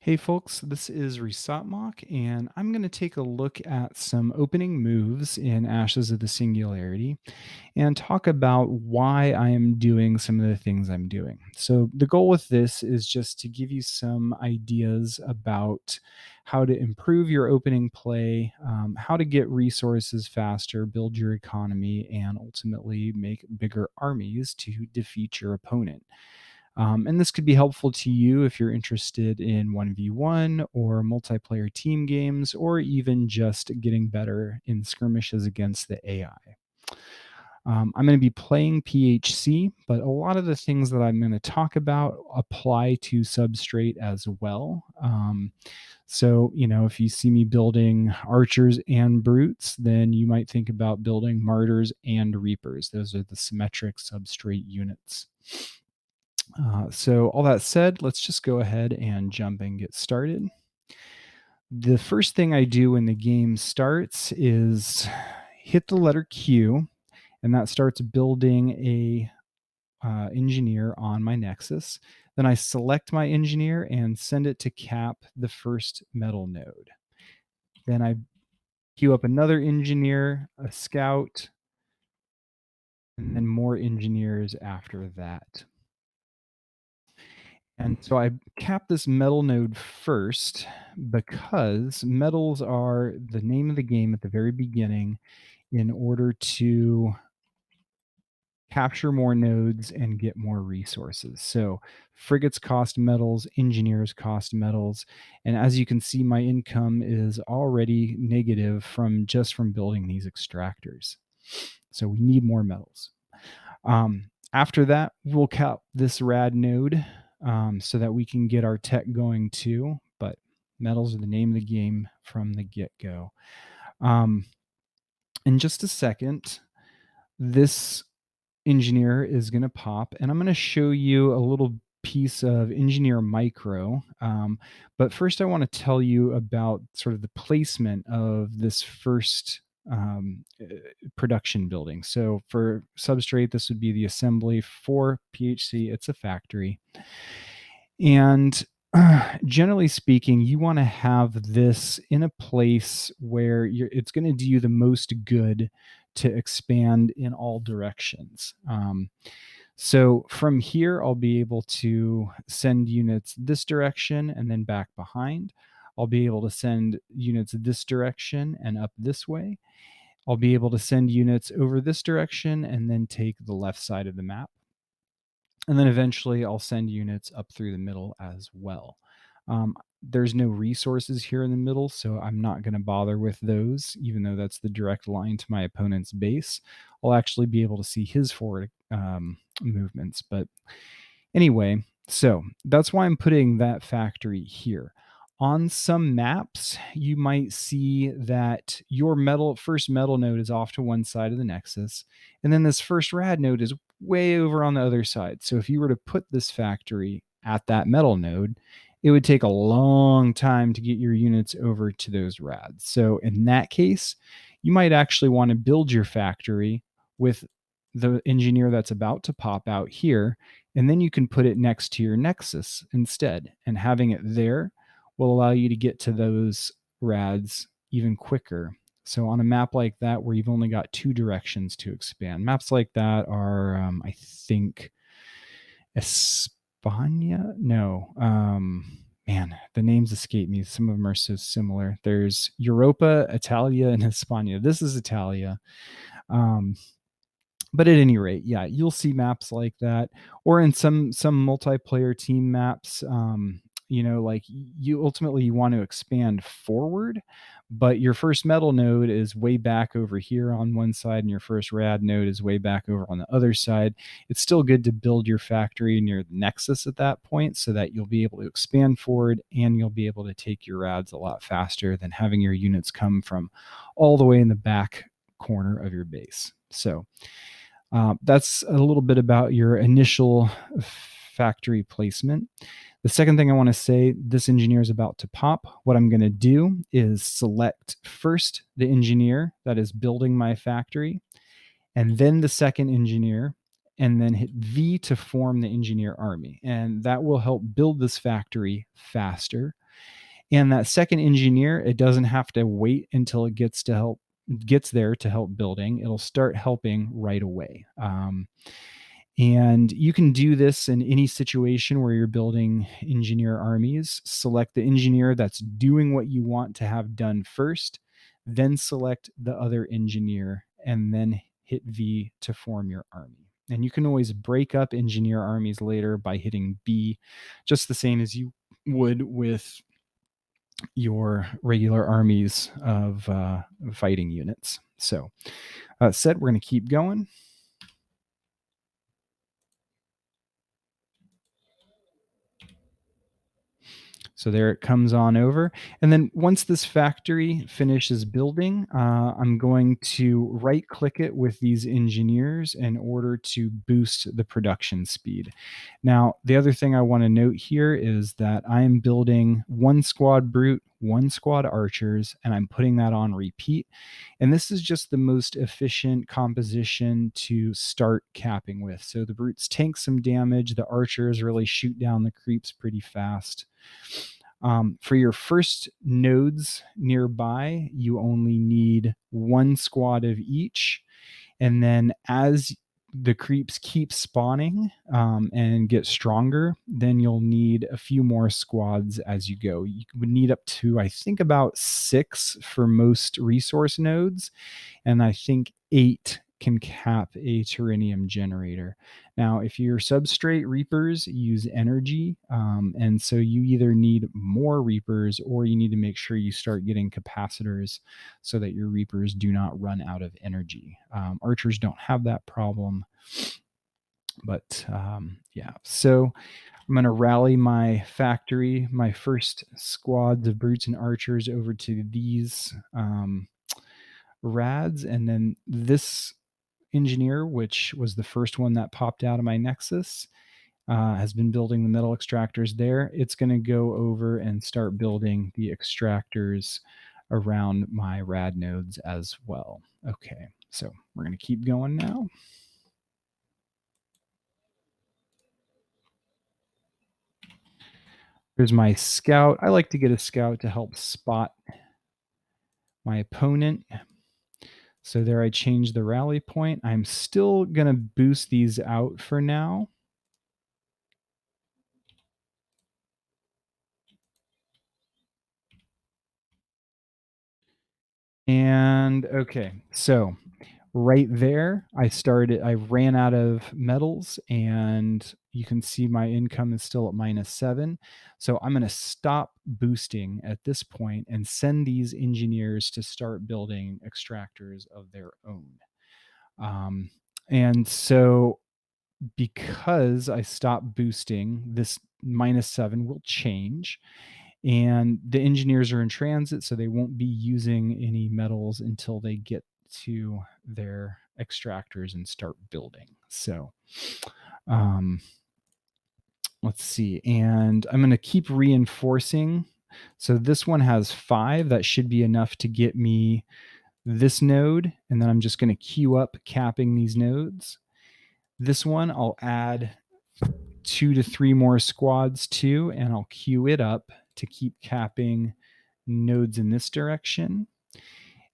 Hey folks, this is Resopmok, and I'm going to take a look at some opening moves in Ashes of the Singularity and talk about why I am doing some of the things I'm doing. So, the goal with this is just to give you some ideas about how to improve your opening play, how to get resources faster, build your economy, and ultimately make bigger armies to defeat your opponent. And this could be helpful to you if you're interested in 1v1 or multiplayer team games, or even just getting better in skirmishes against the AI. I'm going to be playing PHC, but a lot of the things that I'm going to talk about apply to Substrate as well. If you see me building archers and brutes, then you might think about building martyrs and reapers. Those are the symmetric substrate units. So all that said, let's just go ahead and jump and get started. The first thing I do when the game starts is hit the letter Q, and that starts building a engineer on my Nexus. Then I select my engineer and send it to cap the first metal node. Then I queue up another engineer, a scout, and then more engineers after that. And so I cap this metal node first because metals are the name of the game at the very beginning in order to capture more nodes and get more resources. So frigates cost metals, engineers cost metals, and as you can see, my income is already negative from building these extractors. So we need more metals. After that, we'll cap this rad node so that we can get our tech going too. But metals are the name of the game from the get-go. In just a second, this engineer is going to pop, and I'm going to show you a little piece of engineer micro. But first, I want to tell you about sort of the placement of this first production building. So for substrate, this would be the assembly. For PHC, it's a factory. And generally speaking, you want to have this in a place where it's going to do you the most good to expand in all directions. So from here, I'll be able to send units this direction and then back behind. I'll be able to send units this direction and up this way. I'll be able to send units over this direction and then take the left side of the map. And then eventually I'll send units up through the middle as well. There's no resources here in the middle, so I'm not going to bother with those, even though that's the direct line to my opponent's base. I'll actually be able to see his forward movements. But anyway, so that's why I'm putting that factory here. On some maps, you might see that your first metal node is off to one side of the nexus, and then this first rad node is way over on the other side. So if you were to put this factory at that metal node, it would take a long time to get your units over to those rads. So in that case, you might actually want to build your factory with the engineer that's about to pop out here, and then you can put it next to your nexus instead. And having it there will allow you to get to those rads even quicker. So on a map like that, where you've only got two directions to expand, maps like that are, I think, Espana? No. Man, the names escape me. Some of them are so similar. There's Europa, Italia, and Hispania. This is Italia. But at any rate, yeah, you'll see maps like that, or in some multiplayer team maps. Like you ultimately you want to expand forward, but your first metal node is way back over here on one side, and your first rad node is way back over on the other side. It's still good to build your factory near the nexus at that point, so that you'll be able to expand forward and you'll be able to take your rads a lot faster than having your units come from all the way in the back corner of your base. So that's a little bit about your initial factory placement. The second thing I want to say, this engineer is about to pop. What I'm going to do is select first the engineer that is building my factory, and then the second engineer, and then hit V to form the engineer army. And that will help build this factory faster. And that second engineer, it doesn't have to wait until it gets there to help building. It'll start helping right away. And you can do this in any situation where you're building engineer armies. Select the engineer that's doing what you want to have done first, then select the other engineer, and then hit V to form your army. And you can always break up engineer armies later by hitting B, just the same as you would with your regular armies of fighting units. So, that said, we're going to keep going. So there it comes on over. And then once this factory finishes building, I'm going to right click it with these engineers in order to boost the production speed. Now, the other thing I want to note here is that I am building one squad brute, one squad archers, and I'm putting that on repeat. And this is just the most efficient composition to start capping with. So the brutes tank some damage, the archers really shoot down the creeps pretty fast. For your first nodes nearby, you only need one squad of each. And then as the creeps keep spawning and get stronger, then you'll need a few more squads as you go. You would need up to, I think, about 6 for most resource nodes. And I think 8 can cap a Tyrannium generator. Now, if your substrate Reapers use energy, and so you either need more Reapers or you need to make sure you start getting capacitors so that your Reapers do not run out of energy. Archers don't have that problem, but yeah. So I'm going to rally my factory, my first squads of brutes and archers over to these rads, and then this engineer, which was the first one that popped out of my Nexus, has been building the metal extractors there. It's going to go over and start building the extractors around my rad nodes as well. Okay, so we're going to keep going now. Here's my scout. I like to get a scout to help spot my opponent. So there I changed the rally point. I'm still going to boost these out for now. And okay, so right there, I ran out of metals, and you can see my income is still at -7. So I'm going to stop boosting at this point and send these engineers to start building extractors of their own. And so because I stopped boosting, this -7 will change. And the engineers are in transit, so they won't be using any metals until they get to their extractors and start building. So um, let's see. And I'm going to keep reinforcing. So this one has 5. That should be enough to get me this node. And then I'm just going to queue up capping these nodes. This one I'll add 2 to 3 more squads to, and I'll queue it up to keep capping nodes in this direction.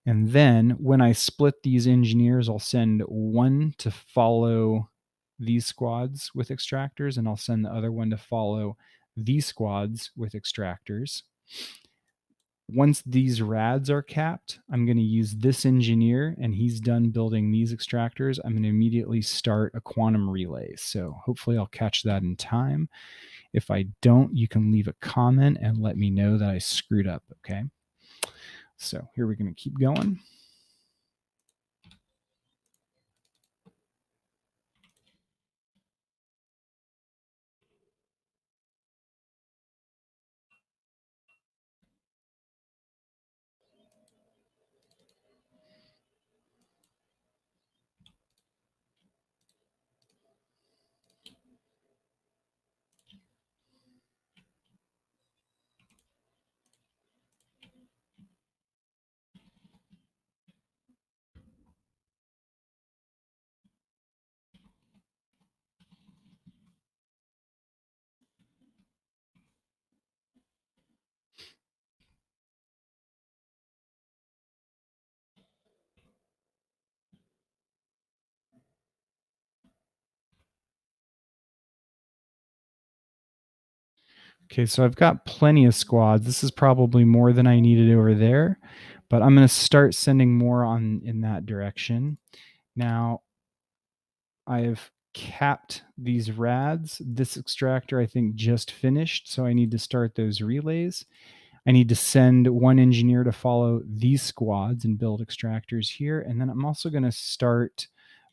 And then when I split these engineers, I'll send one to follow these squads with extractors, and I'll send the other one to follow these squads with extractors. Once these rads are capped, I'm going to use this engineer, and he's done building these extractors. I'm going to immediately start a quantum relay. So hopefully I'll catch that in time. If I don't, you can leave a comment and let me know that I screwed up, okay? So here we're going to keep going. Okay, so I've got plenty of squads. This is probably more than I needed over there, but I'm going to start sending more on in that direction. Now, I've capped these rads. This extractor, I think, just finished, so I need to start those relays. I need to send one engineer to follow these squads and build extractors here, and then I'm also going to start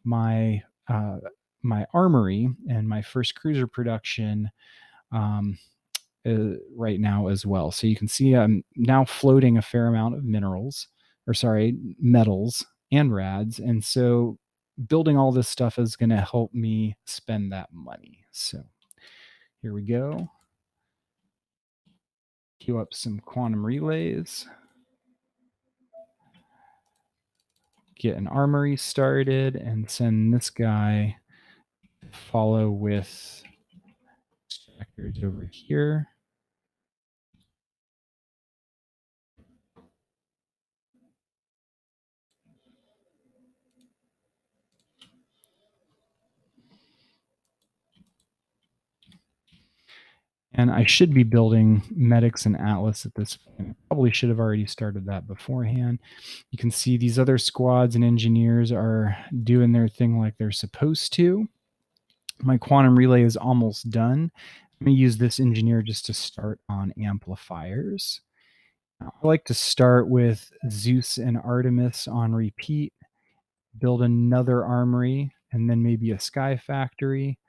my my armory and my first cruiser production um, right now as well. So you can see I'm now floating a fair amount of minerals, or sorry, metals and rads. And so building all this stuff is going to help me spend that money. So here we go. Queue up some quantum relays. Get an armory started and send this guy to follow with extractors over here. And I should be building medics and Atlas at this point. Probably should have already started that beforehand. You can see these other squads and engineers are doing their thing like they're supposed to. My quantum relay is almost done. I'm going to use this engineer just to start on amplifiers. I like to start with Zeus and Artemis on repeat, build another armory, and then maybe a sky factory.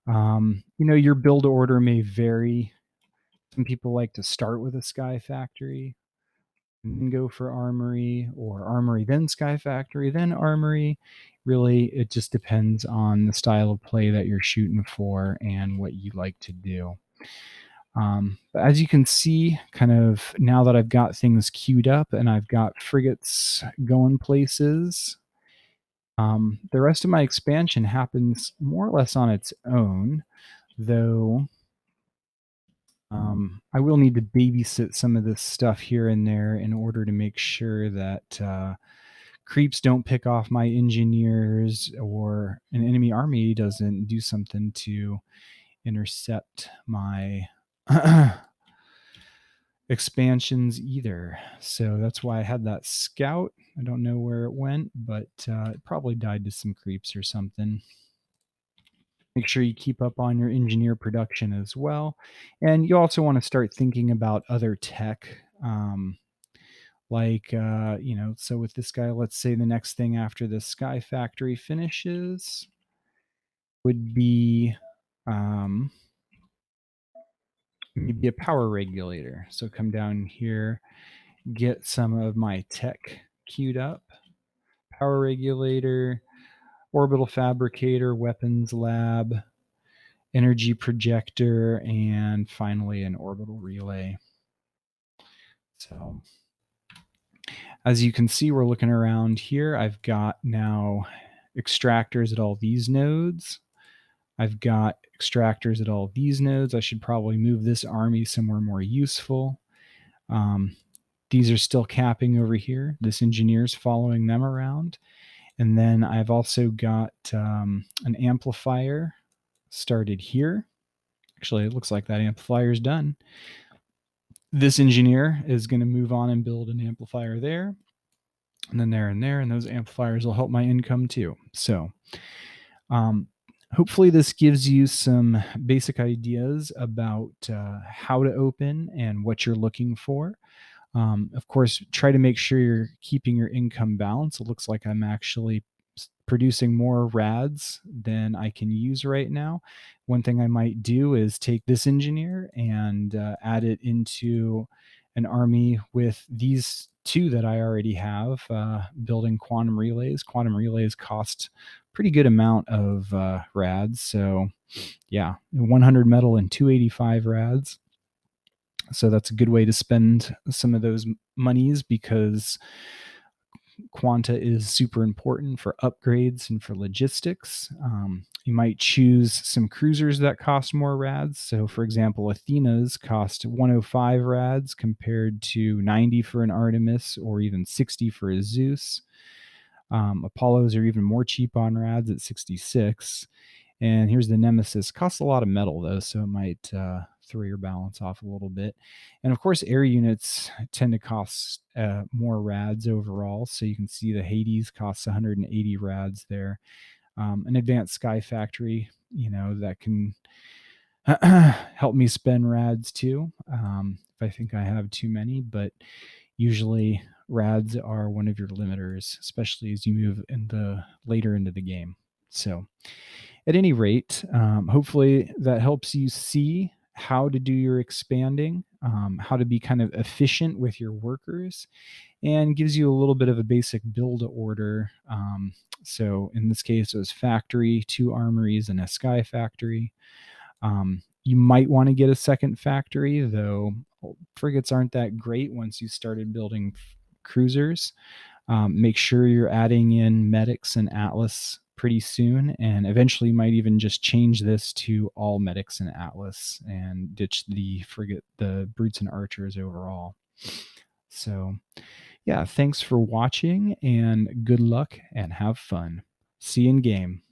Your build order may vary. Some people like to start with a sky factory and then go for armory, or armory then sky factory then armory. Really, it just depends on the style of play that you're shooting for and what you like to do. But as you can see, kind of now that I've got things queued up and I've got frigates going places, the rest of my expansion happens more or less on its own, though I will need to babysit some of this stuff here and there in order to make sure that creeps don't pick off my engineers or an enemy army doesn't do something to intercept my expansions either. So that's why I had that scout. I don't know where it went, but it probably died to some creeps or something. Make sure you keep up on your engineer production as well. And you also want to start thinking about other tech. So with this guy, let's say the next thing after the Sky Factory finishes would be maybe a power regulator. So come down here, get some of my tech queued up. Power regulator, orbital fabricator, weapons lab, energy projector, and finally an orbital relay. So as you can see, we're looking around here. I've got now extractors at all these nodes. I've got extractors at all these nodes. I should probably move this army somewhere more useful. These are still capping over here. This engineer's following them around. And then I've also got an amplifier started here. Actually, it looks like that amplifier is done. This engineer is going to move on and build an amplifier there, and then there and there, and those amplifiers will help my income too. So hopefully this gives you some basic ideas about how to open and what you're looking for. Of course, try to make sure you're keeping your income balance. It looks like I'm actually producing more rads than I can use right now. One thing I might do is take this engineer and add it into an army with these two that I already have, building quantum relays. Quantum relays cost pretty good amount of rads. So yeah, 100 metal and 285 rads. So that's a good way to spend some of those monies, because Quanta is super important for upgrades and for logistics. You might choose some cruisers that cost more rads. So, for example, Athena's cost 105 rads compared to 90 for an Artemis or even 60 for a Zeus. Apollos are even more cheap on rads at 66. And here's the Nemesis. Costs a lot of metal, though, so it might throw your balance off a little bit. And of course, air units tend to cost more rads overall. So you can see the Hades costs 180 rads there. An advanced Sky Factory, that can help me spend rads too, if I think I have too many. But usually rads are one of your limiters, especially as you move later into the game. So at any rate, hopefully that helps you see how to do your expanding, how to be kind of efficient with your workers, and gives you a little bit of a basic build order. So in this case, it was factory, 2 armories, and a sky factory. You might want to get a second factory, though frigates aren't that great once you started building cruisers. Make sure you're adding in medics and Atlas pretty soon, and eventually you might even just change this to all medics and Atlas and ditch the brutes and archers overall. So, yeah, thanks for watching and good luck and have fun. See you in game.